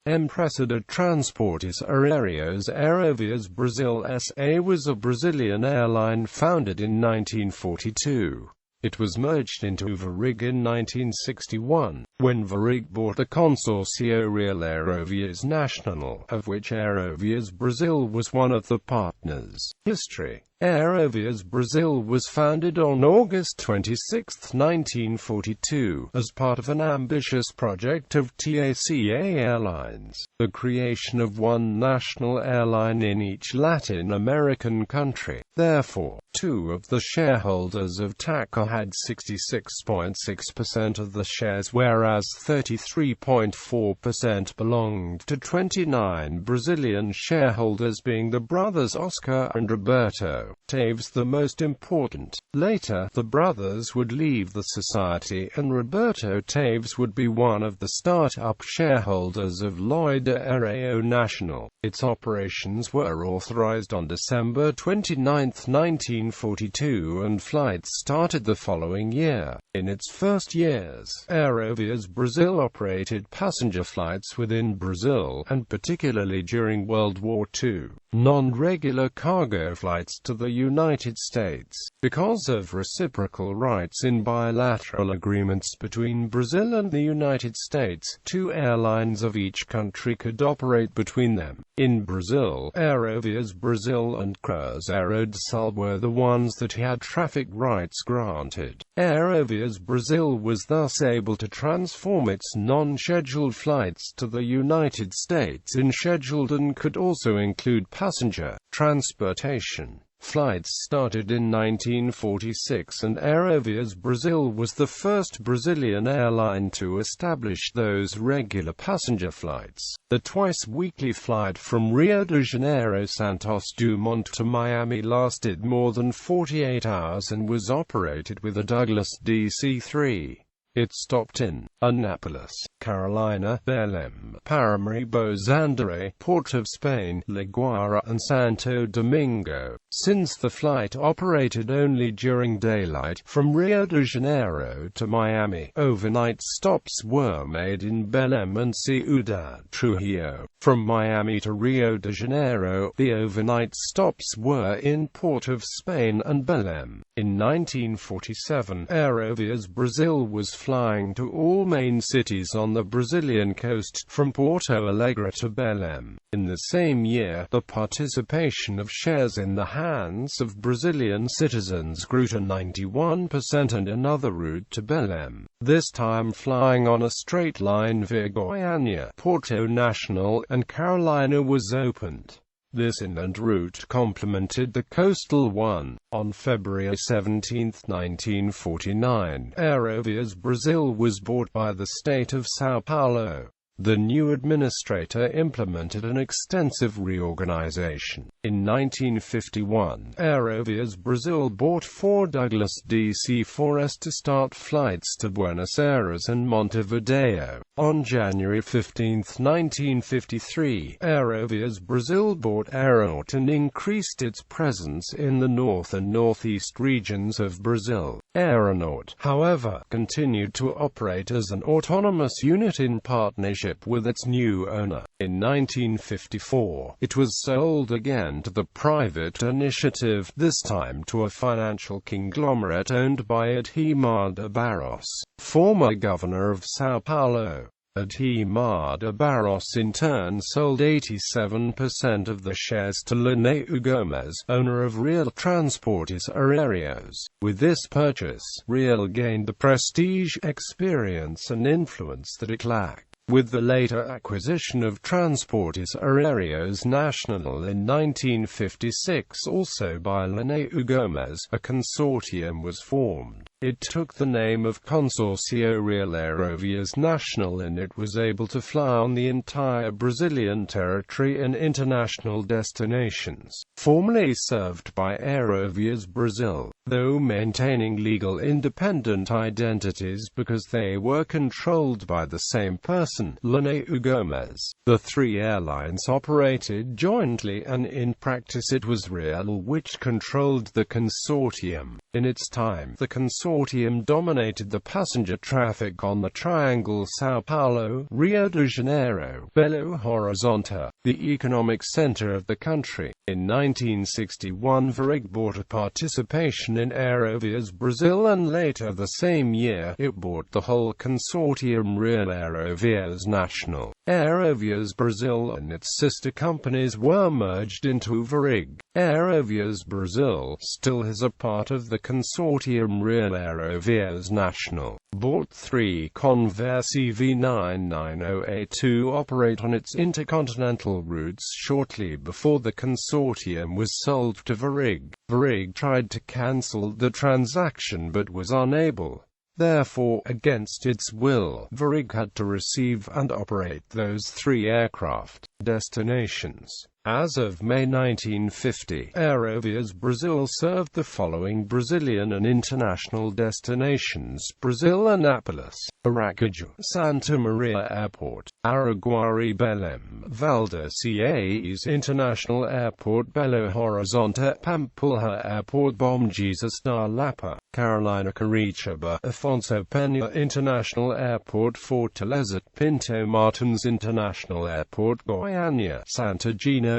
Empresa de Transportes Aéreos Aerovias Brasil S.A. was a Brazilian airline founded in 1942. It was merged into Varig in 1961, when Varig bought the Consórcio Real-Aerovias-Nacional, of which Aerovias Brasil was one of the partners. History. Aerovias Brasil was founded on August 26, 1942, as part of an ambitious project of TACA Airlines, the creation of one national airline in each Latin American country. Therefore, two of the shareholders of TACA had 66.6% of the shares, whereas 33.4% belonged to 29 Brazilian shareholders, being the brothers Oscar and Roberto Taves the most important. Later, the brothers would leave the society, and Roberto Taves would be one of the start-up shareholders of Aéreos-Nacional. Its operations were authorized on December 29, 1942, and flights started the following year. In its first years, Aerovias Brasil operated passenger flights within Brazil, and particularly during World War II, non-regular cargo flights to the United States. Because of reciprocal rights in bilateral agreements between Brazil and the United States, two airlines of each country could operate between them. In Brazil, Aerovias Brasil and Cruzeiro do Sul were the ones that had traffic rights granted. Aerovias Brasil was thus able to transform its non-scheduled flights to the United States in scheduled, and could also include passenger transportation. Flights started in 1946, and Aerovias Brasil was the first Brazilian airline to establish those regular passenger flights. The twice-weekly flight from Rio de Janeiro Santos Dumont to Miami lasted more than 48 hours and was operated with a Douglas DC-3. It stopped in Anápolis, Carolina, Belém, Paramaribo, Zandaré, Port of Spain, La Guaira, and Santo Domingo. Since the flight operated only during daylight, from Rio de Janeiro to Miami, overnight stops were made in Belém and Ciudad Trujillo. From Miami to Rio de Janeiro, the overnight stops were in Port of Spain and Belém. In 1947, Aerovias Brasil was flying to all main cities on the Brazilian coast, from Porto Alegre to Belém. In the same year, the participation of shares in the hands of Brazilian citizens grew to 91%, and another route to Belém, this time flying on a straight line via Goiânia, Porto Nacional, and Carolina, was opened. This inland route complemented the coastal one. On February 17, 1949, Aerovias Brasil was bought by the state of São Paulo. The new administrator implemented an extensive reorganization. In 1951, Aerovias Brasil bought 4 Douglas DC-4s to start flights to Buenos Aires and Montevideo. On January 15, 1953, Aerovias Brasil bought Aeronaut and increased its presence in the north and northeast regions of Brazil. Aeronaut, however, continued to operate as an autonomous unit in partnership with its new owner. In 1954, it was sold again to the private initiative, this time to a financial conglomerate owned by Adhemar de Barros, former governor of São Paulo. Adhemar de Barros in turn sold 87% of the shares to Lineu Gomes, owner of Real Transportes Aéreos. With this purchase, Real gained the prestige, experience and influence that it lacked. With the later acquisition of Transportes Aéreos-Nacional in 1956, also by Lineu Gomes, a consortium was formed. It took the name of Consórcio Real-Aerovias-Nacional, and it was able to fly on the entire Brazilian territory and international destinations. Formerly served by Aerovias Brasil, though maintaining legal independent identities because they were controlled by the same person. Anderson, Laneu Gomes. The three airlines operated jointly, and in practice it was Real which controlled the consortium. In its time, the consortium dominated the passenger traffic on the triangle São Paulo, Rio de Janeiro, Belo Horizonte, the economic center of the country. In 1961, Varig bought a participation in Aerovias Brasil, and later the same year, it bought the whole consortium Real Aéreos-Nacional. Aerovias Brasil and its sister companies were merged into Varig. Aerovias Brasil still is a part of the consortium Real Aéreos-Nacional. Bought 3 Convair CV990A to operate on its intercontinental routes shortly before the consortium was sold to Varig. Varig tried to cancel the transaction but was unable. Therefore, against its will, Varig had to receive and operate those 3 aircraft. Destinations. As of May 1950, Aerovias Brasil served the following Brazilian and international destinations: Brazil, Anápolis, Aracaju, Santa Maria Airport, Araguari, Belém, Valdeciennes International Airport, Belo Horizonte, Pampulha Airport, Bom Jesus da Lapa, Carolina, Curitiba, Afonso Pena International Airport, Fortaleza, Pinto Martins International Airport, Goiânia, Santa Genoveva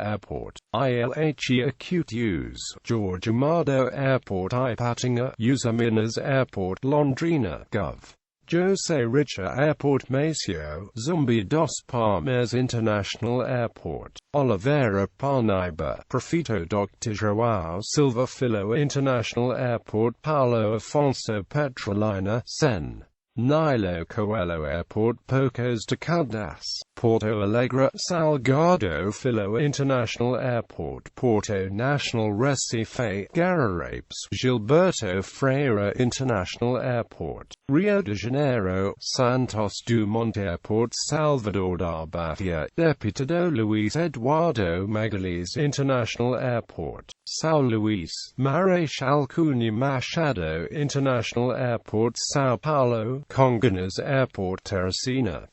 Airport, ILHE Acute Use, Jorge Amado Airport, Ipatinga, Usiminas Airport, Londrina, Gov. José Richa Airport, Maceió, Zumbi dos Palmares International Airport, Oliveira Parnaíba, Prefeito Dr. João Silva Filho International Airport, Paulo Afonso Petrolina, Sen. Nilo Coelho Airport, Pocos de Caldas, Porto Alegre, Salgado Filho International Airport, Porto National Recife, Guararapes, Gilberto Freire International Airport, Rio de Janeiro, Santos Dumont Airport, Salvador da Bahia, Deputado Luís Eduardo Magalhães International Airport, São Luís, Marechal Cunha Machado International Airport, São Paulo, Congonhas Airport, Teresina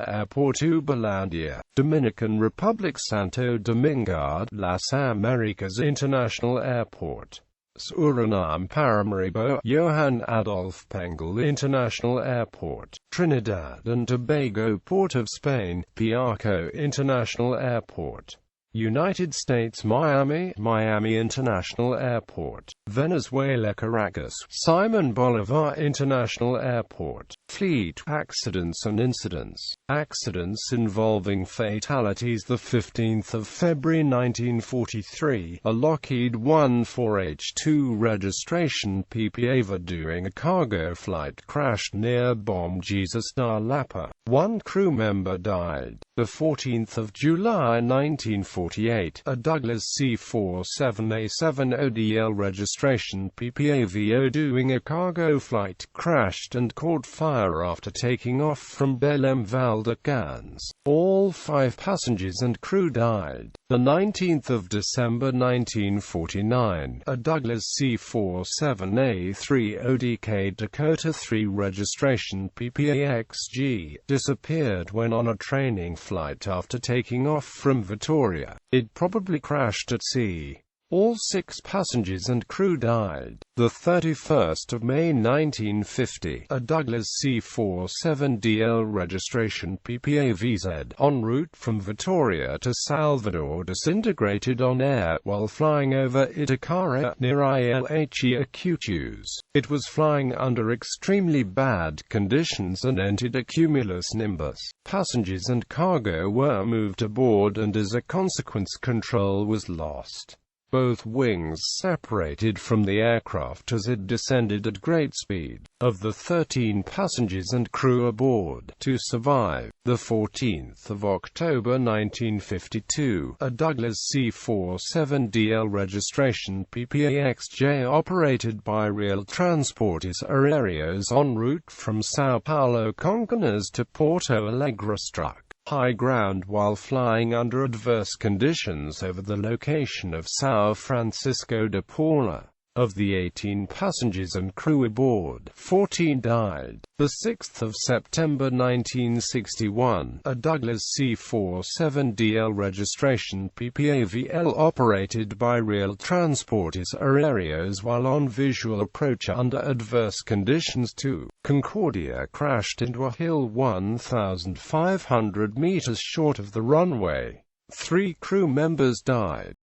Airport, Uberlândia, Dominican Republic, Santo Domingo, Las Americas International Airport, Suriname, Paramaribo, Johann Adolf Pengel International Airport, Trinidad and Tobago Port of Spain, Piarco International Airport, United States, Miami International Airport, Venezuela, Caracas, Simon Bolivar International Airport. Fleet accidents and incidents. Accidents involving fatalities. The 15th of February 1943, a Lockheed 14H-2 registration PPAva doing a cargo flight crashed near Bom Jesus da Lapa. 1 crew member died. The 14th of July 1948, a Douglas C-47A7 ODL registration PPAVO doing a cargo flight crashed and caught fire after taking off from Belém Valdecanes. All 5 passengers and crew died. The 19th of December 1949, a Douglas C-47A3 ODK Dakota 3 registration PPAXG disappeared when on a training flight after taking off from Vitória. It probably crashed at sea. All 6 passengers and crew died. The 31st of May 1950, a Douglas C-47DL registration PPAVZ en route from Vitória to Salvador disintegrated on air while flying over Itacara, near ILHE Acute Use. It was flying under extremely bad conditions and entered a cumulus nimbus. Passengers and cargo were moved aboard and as a consequence control was lost. Both wings separated from the aircraft as it descended at great speed. Of the 13 passengers and crew aboard to survive, the 14th of October 1952, a Douglas C-47DL registration PPAXJ operated by Real Transportes Aéreos en route from São Paulo Congonhas to Porto Alegre struck high ground while flying under adverse conditions over the location of São Francisco de Paula. Of the 18 passengers and crew aboard, 14 died. The 6th of September 1961, a Douglas C-47DL registration PPAVL operated by Rail Transportes Aéreos while on visual approach under adverse conditions to Concordia crashed into a hill 1,500 meters short of the runway. 3 crew members died.